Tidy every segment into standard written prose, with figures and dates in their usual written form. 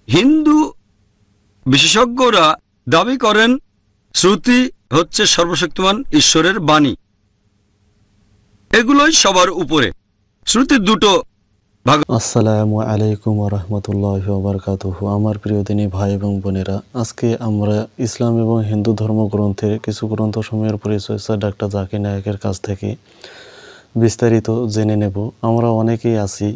হিন্দু বিশেষজ্ঞরা দাবি করেন শ্রুতি হচ্ছে সর্বশক্তিমান ঈশ্বরের বাণী। এগুলোই সবার উপরে। শ্রুতির দুটো ভাগ। আসসালামু আলাইকুম ওয়া রাহমাতুল্লাহি ওয়া বারাকাতুহু। আমার প্রিয় দিনী ভাই এবং বোনেরা, আজকে আমরা ইসলাম এবং হিন্দু ধর্মগ্রন্থের কিছু গ্রন্থসমূহের পরিচয় ডাক্তার জাকির নায়েকের কাছ থেকে বিস্তারিত জেনে নেব। আমরা অনেকেই আছি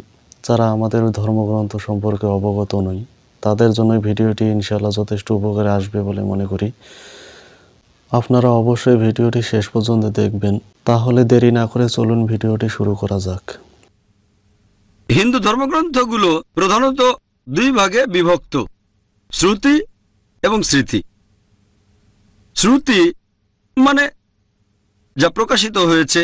যারা আমাদের ধর্মগ্রন্থ সম্পর্কে অবগত নই, তাদের জন্য ভিডিওটি ইনশাআল্লাহ যথেষ্ট উপকারে আসবে বলে মনে করি। আপনারা অবশ্যই ভিডিওটি শেষ পর্যন্ত দেখবেন। তাহলে দেরি না করে চলুন ভিডিওটি শুরু করা যাক। হিন্দু ধর্মগ্রন্থগুলো প্রধানত দুই ভাগে বিভক্ত, শ্রুতি এবং স্মৃতি। শ্রুতি মানে যা প্রকাশিত হয়েছে,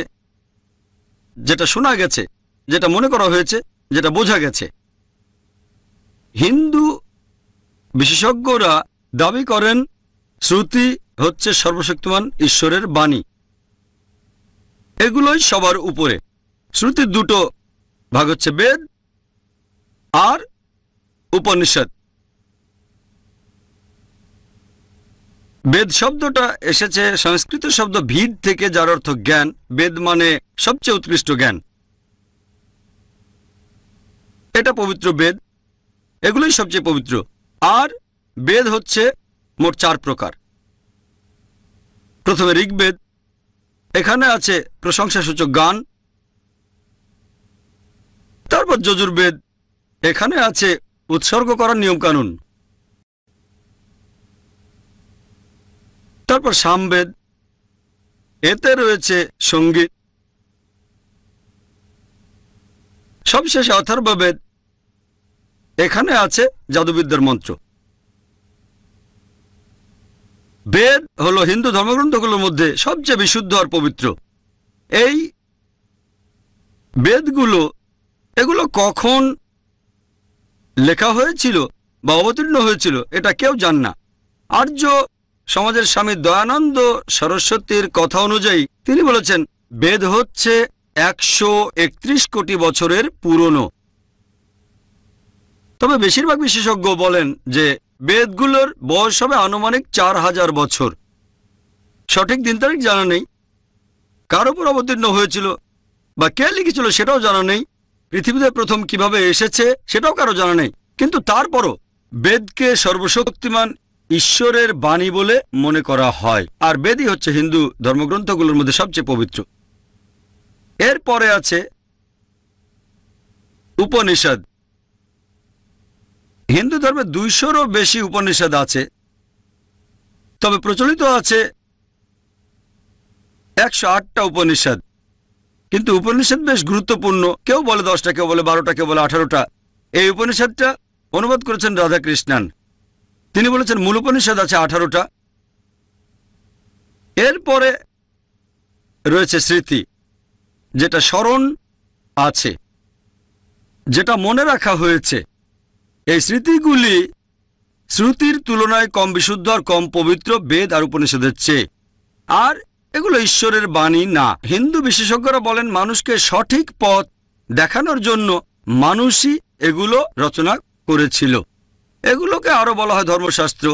যেটা শোনা গেছে, যেটা মনে করা হয়েছে, যেটা বোঝা গেছে। হিন্দু বিশেষজ্ঞরা দাবি করেন শ্রুতি হচ্ছে সর্বশক্তিমান ঈশ্বরের বাণী। এগুলোই সবার উপরে। শ্রুতির দুটো ভাগ হচ্ছে বেদ আর উপনিষদ। বেদ শব্দটা এসেছে সংস্কৃত শব্দ ভিদ থেকে, যার অর্থ জ্ঞান। বেদ মানে সবচেয়ে উৎকৃষ্ট জ্ঞান। এটা পবিত্র বেদ, এগুলোই সবচেয়ে পবিত্র। আর বেদ হচ্ছে মোট 4 প্রকার। প্রথমে ঋগ্বেদ, এখানে আছে প্রশংসাসূচক গান। তারপর যজুর্বেদ, এখানে আছে উৎসর্গ করার নিয়মকানুন। তারপর সামবেদ, এতে রয়েছে সঙ্গীত। সবশেষে অথর্ববেদ, এখানে আছে জাদুবিদ্যার মন্ত্র। বেদ হলো হিন্দু ধর্মগ্রন্থগুলোর মধ্যে সবচেয়ে বিশুদ্ধ আর পবিত্র। এই বেদগুলো এগুলো কখন লেখা হয়েছিল বা অবতীর্ণ হয়েছিল এটা কেউ জান না। আর্য সমাজের স্বামী দয়ানন্দ সরস্বতীর কথা অনুযায়ী তিনি বলেছেন বেদ হচ্ছে 131 কোটি বছরের পুরনো। তবে বেশিরভাগ বিশেষজ্ঞ বলেন যে বেদগুলোর বয়স হবে আনুমানিক 4000 বছর। সঠিক দিন তারিখ জানা নেই, কার উপর অবতীর্ণ হয়েছিল বা কে লিখেছিল সেটাও জানা নেই, পৃথিবীতে প্রথম কিভাবে এসেছে সেটাও কারো জানা নেই। কিন্তু তারপরও বেদকে সর্বশক্তিমান ঈশ্বরের বাণী বলে মনে করা হয়। আর বেদই হচ্ছে হিন্দু ধর্মগ্রন্থগুলোর মধ্যে সবচেয়ে পবিত্র। এরপরে আছে উপনিষদ। হিন্দু ধর্মে 200-রও বেশি উপনিষদ আছে, তবে প্রচলিত আছে 108টা উপনিষদ। কিন্তু উপনিষদ বেশ গুরুত্বপূর্ণ। কেউ বলে 10টা, কেউ বলে 12টা, কেউ বলে 18টা। এই উপনিষদটা অনুবাদ করেছেন রাধাকৃষ্ণান। তিনি বলেছেন মূল উপনিষদ আছে 18টা। এরপরে রয়েছে স্মৃতি, যেটা স্মরণ আছে, যেটা মনে রাখা হয়েছে। এই স্মৃতিগুলি শ্রুতির তুলনায় কম বিশুদ্ধ আর কম পবিত্র বেদ আর উপনিষদের চেয়ে। আর এগুলো ঈশ্বরের বাণী না। হিন্দু বিশেষজ্ঞরা বলেন মানুষকে সঠিক পথ দেখানোর জন্য মানুষই এগুলো রচনা করেছিল। এগুলোকে আরো বলা হয় ধর্মশাস্ত্র।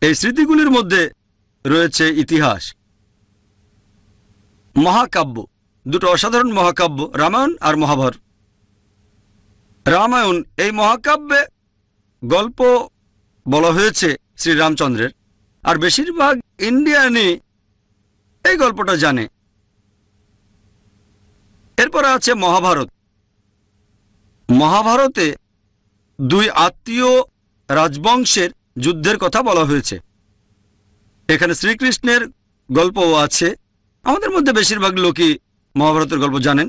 এই স্মৃতিগুলির মধ্যে রয়েছে ইতিহাস, মহাকাব্য, দুটো অসাধারণ মহাকাব্য, রামায়ণ আর মহাভারত। রামায়ণ এই মহাকাব্যে গল্প বলা হয়েছে শ্রীরামচন্দ্রের, আর বেশিরভাগ ইন্ডিয়ানই এই গল্পটা জানে। এরপরে আছে মহাভারত। মহাভারতে 2 আত্মীয় রাজবংশের যুদ্ধের কথা বলা হয়েছে। এখানে শ্রীকৃষ্ণের গল্পও আছে। আমাদের মধ্যে বেশিরভাগ লোকই মহাভারতের গল্প জানেন।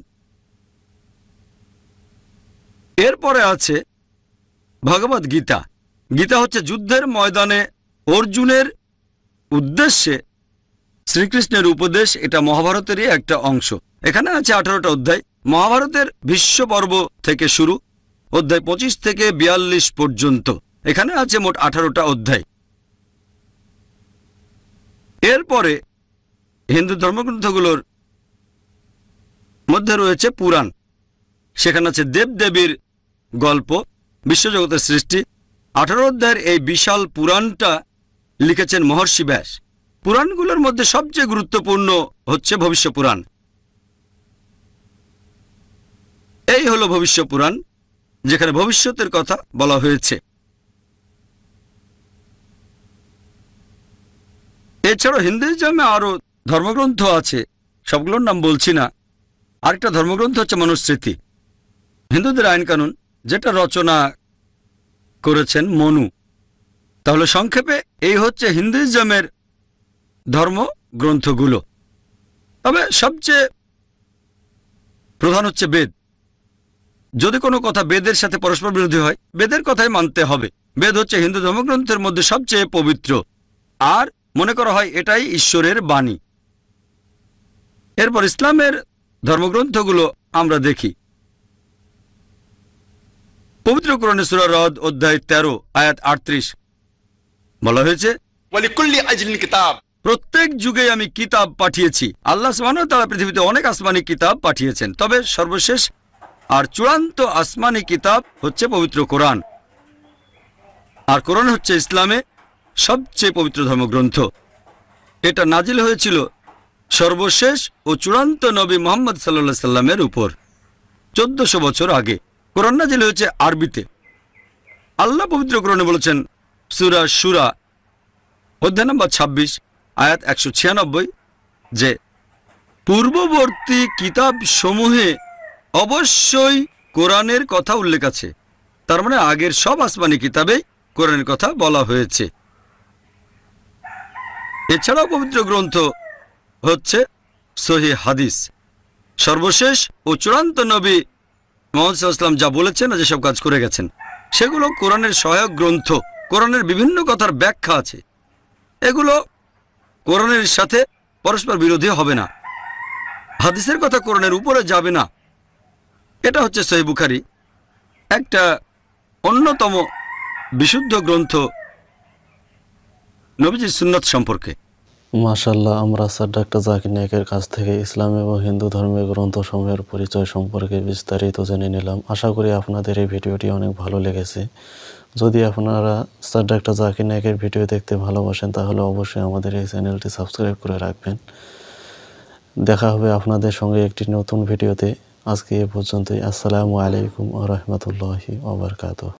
এরপরে আছে ভগবদ গীতা। গীতা হচ্ছে যুদ্ধের ময়দানে অর্জুনের উদ্দেশ্যে শ্রীকৃষ্ণের উপদেশ। এটা মহাভারতেরই একটা অংশ। এখানে আছে 18টা অধ্যায়। মহাভারতের ভীষ্ম পর্ব থেকে শুরু, অধ্যায় 25 থেকে 42 পর্যন্ত। এখানে আছে মোট 18টা অধ্যায়। এরপরে হিন্দু ধর্মগ্রন্থগুলোর মধ্যে রয়েছে পুরাণ। সেখানে আছে দেবদেবীর গল্প, বিশ্বজগতের সৃষ্টি। 18 অধ্যায়ের এই বিশাল পুরাণটা লিখেছেন মহর্ষি ব্যাস। পুরাণগুলোর মধ্যে সবচেয়ে গুরুত্বপূর্ণ হচ্ছে ভবিষ্য পুরাণ। এই হলো ভবিষ্য পুরাণ, যেখানে ভবিষ্যতের কথা বলা হয়েছে। এছাড়াও হিন্দুইজমে আরো ধর্মগ্রন্থ আছে, সবগুলোর নাম বলছি না। আরেকটা ধর্মগ্রন্থ হচ্ছে মনুস্মৃতি, হিন্দুদের আইন কানুন, যেটা রচনা করেছেন মনু। তাহলে সংক্ষেপে এই হচ্ছে হিন্দুইজমের ধর্মগ্রন্থগুলো। তবে সবচেয়ে প্রধান হচ্ছে বেদ। যদি কোনো কথা বেদের সাথে পরস্পর বিরোধী হয়, বেদের কথাই মানতে হবে। বেদ হচ্ছে হিন্দু ধর্মগ্রন্থের মধ্যে সবচেয়ে পবিত্র, আর মনে করা হয় এটাই ঈশ্বরের বাণী। এরপর ইসলামের ধর্মগ্রন্থগুলো আমরা দেখি। পবিত্র কোরআনে সূরা রদ অধ্যায় 13 আয়াত 38 বলা হয়েছে, ওয়ালিকুল্লি আজলিন কিতাব, প্রত্যেক যুগে আমি কিতাব পাঠিয়েছি। আল্লাহ সুবহানাহু ওয়া তাআলা পৃথিবীতে অনেক আসমানি কিতাব পাঠিয়েছেন, তবে সর্বশেষ আর চূড়ান্ত আসমানি কিতাব হচ্ছে পবিত্র কোরআন। আর কোরআন হচ্ছে ইসলামে সবচেয়ে পবিত্র ধর্মগ্রন্থ। এটা নাজিল হয়েছিল সর্বশেষ ও চূড়ান্ত নবী মুহাম্মদ সাল্লাল্লাহু আলাইহি সাল্লামের উপর 1400 বছর আগে। কোরআন নাজিল হয়েছে আরবিতে। আল্লাহ পবিত্র কোরআনে বলেছেন সূরা শুরা অধ্যায় নম্বর 26 আয়াত 196 যে পূর্ববর্তী কিতাব সমূহে অবশ্যই কোরআনের কথা উল্লেখ আছে। তার মানে আগের সব আসমানি কিতাবে কোরআনের কথা বলা হয়েছে। এছাড়াও পবিত্র গ্রন্থ হচ্ছে সহিহ হাদিস। সর্বশেষ ও চূড়ান্ত নবী মুহাম্মদ সাল্লাল্লাহু আলাইহি ওয়াসাল্লাম যা বলেছেন আর যেসব কাজ করে গেছেন, সেগুলো কোরআনের সহায়ক গ্রন্থ। কোরআনের বিভিন্ন কথার ব্যাখ্যা আছে, এগুলো কোরআনের সাথে পরস্পর বিরোধী হবে না। হাদিসের কথা কোরআনের উপরে যাবে না। এটা হচ্ছে সহিহ বুখারী, একটা অন্যতম বিশুদ্ধ গ্রন্থ নবীজির সুন্নাত সম্পর্কে। মাশাআল্লাহ, আমরা স্যার ডাক্তার জাকির নায়েকের কাছ থেকে ইসলাম এবং হিন্দু ধর্মের গ্রন্থসমূহের পরিচয় সম্পর্কে বিস্তারিত জেনে নিলাম। আশা করি আপনাদের এই ভিডিওটি অনেক ভালো লেগেছে। যদি আপনারা স্যার ডাক্তার জাকির নায়েকের ভিডিও দেখতে ভালোবাসেন, তাহলে অবশ্যই আমাদের এই চ্যানেলটি সাবস্ক্রাইব করে রাখবেন। দেখা হবে আপনাদের সঙ্গে একটি নতুন ভিডিওতে। আজকে এ পর্যন্তই। আসসালামু আলাইকুম ওয়া রাহমাতুল্লাহি ওয়া বারাকাতুহু।